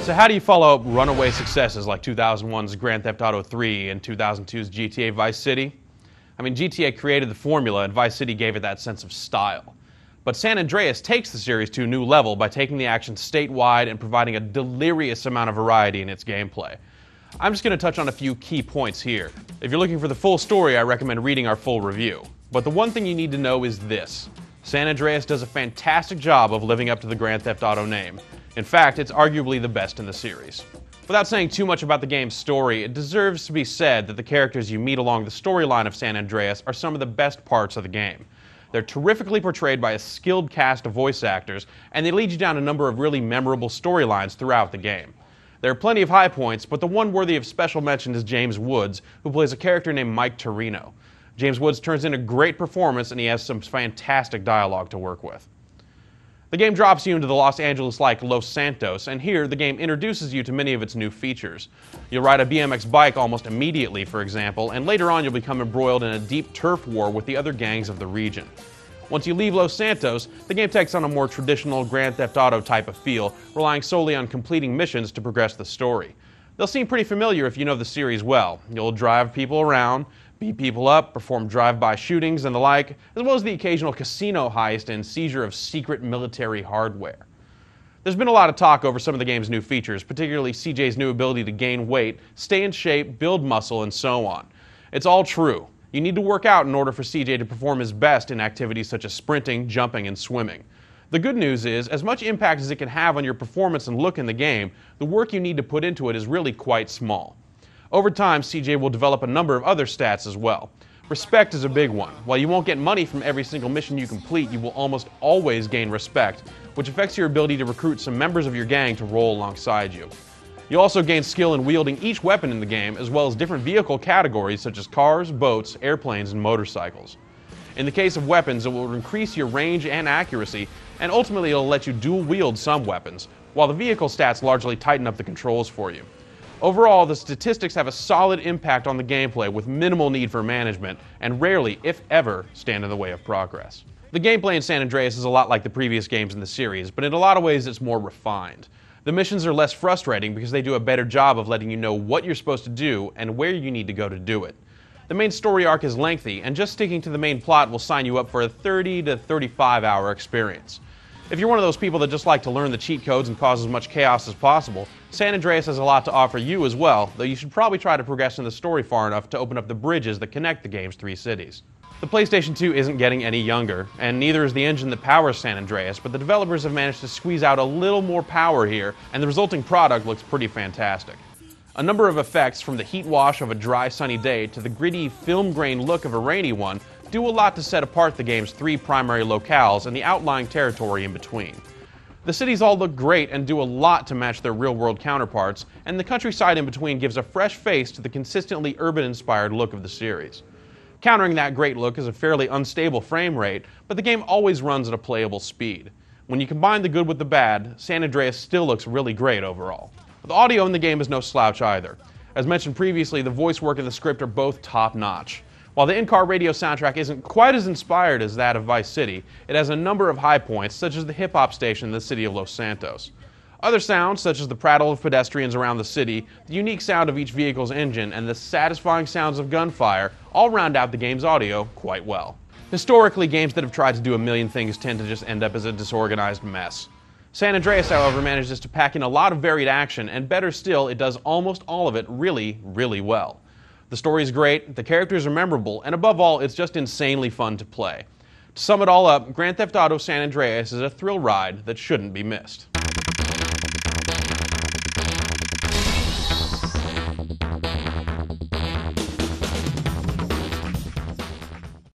So how do you follow up runaway successes like 2001's Grand Theft Auto 3 and 2002's GTA Vice City? I mean, GTA created the formula and Vice City gave it that sense of style. But San Andreas takes the series to a new level by taking the action statewide and providing a delirious amount of variety in its gameplay. I'm just going to touch on a few key points here. If you're looking for the full story, I recommend reading our full review. But the one thing you need to know is this: San Andreas does a fantastic job of living up to the Grand Theft Auto name. In fact, it's arguably the best in the series. Without saying too much about the game's story, it deserves to be said that the characters you meet along the storyline of San Andreas are some of the best parts of the game. They're terrifically portrayed by a skilled cast of voice actors, and they lead you down a number of really memorable storylines throughout the game. There are plenty of high points, but the one worthy of special mention is James Woods, who plays a character named Mike Torino. James Woods turns in a great performance, and he has some fantastic dialogue to work with. The game drops you into the Los Angeles-like Los Santos, and here the game introduces you to many of its new features. You'll ride a BMX bike almost immediately, for example, and later on you'll become embroiled in a deep turf war with the other gangs of the region. Once you leave Los Santos, the game takes on a more traditional Grand Theft Auto type of feel, relying solely on completing missions to progress the story. They'll seem pretty familiar if you know the series well. You'll drive people around, beat people up, perform drive-by shootings and the like, as well as the occasional casino heist and seizure of secret military hardware. There's been a lot of talk over some of the game's new features, particularly CJ's new ability to gain weight, stay in shape, build muscle, and so on. It's all true. You need to work out in order for CJ to perform his best in activities such as sprinting, jumping, and swimming. The good news is, as much impact as it can have on your performance and look in the game, the work you need to put into it is really quite small. Over time, CJ will develop a number of other stats as well. Respect is a big one. While you won't get money from every single mission you complete, you will almost always gain respect, which affects your ability to recruit some members of your gang to roll alongside you. You'll also gain skill in wielding each weapon in the game, as well as different vehicle categories such as cars, boats, airplanes, and motorcycles. In the case of weapons, it will increase your range and accuracy, and ultimately it'll let you dual wield some weapons, while the vehicle stats largely tighten up the controls for you. Overall, the statistics have a solid impact on the gameplay with minimal need for management, and rarely, if ever, stand in the way of progress. The gameplay in San Andreas is a lot like the previous games in the series, but in a lot of ways it's more refined. The missions are less frustrating because they do a better job of letting you know what you're supposed to do and where you need to go to do it. The main story arc is lengthy, and just sticking to the main plot will sign you up for a 30 to 35 hour experience. If you're one of those people that just like to learn the cheat codes and cause as much chaos as possible, San Andreas has a lot to offer you as well, though you should probably try to progress in the story far enough to open up the bridges that connect the game's three cities. The PlayStation 2 isn't getting any younger, and neither is the engine that powers San Andreas, but the developers have managed to squeeze out a little more power here, and the resulting product looks pretty fantastic. A number of effects, from the heat wash of a dry sunny day to the gritty film grain look of a rainy one, do a lot to set apart the game's three primary locales and the outlying territory in between. The cities all look great and do a lot to match their real-world counterparts, and the countryside in between gives a fresh face to the consistently urban-inspired look of the series. Countering that great look is a fairly unstable frame rate, but the game always runs at a playable speed. When you combine the good with the bad, San Andreas still looks really great overall. The audio in the game is no slouch either. As mentioned previously, the voice work and the script are both top-notch. While the in-car radio soundtrack isn't quite as inspired as that of Vice City, it has a number of high points, such as the hip-hop station in the city of Los Santos. Other sounds, such as the prattle of pedestrians around the city, the unique sound of each vehicle's engine, and the satisfying sounds of gunfire, all round out the game's audio quite well. Historically, games that have tried to do a million things tend to just end up as a disorganized mess. San Andreas, however, manages to pack in a lot of varied action, and better still, it does almost all of it really, really well. The story is great, the characters are memorable, and above all, it's just insanely fun to play. To sum it all up, Grand Theft Auto San Andreas is a thrill ride that shouldn't be missed.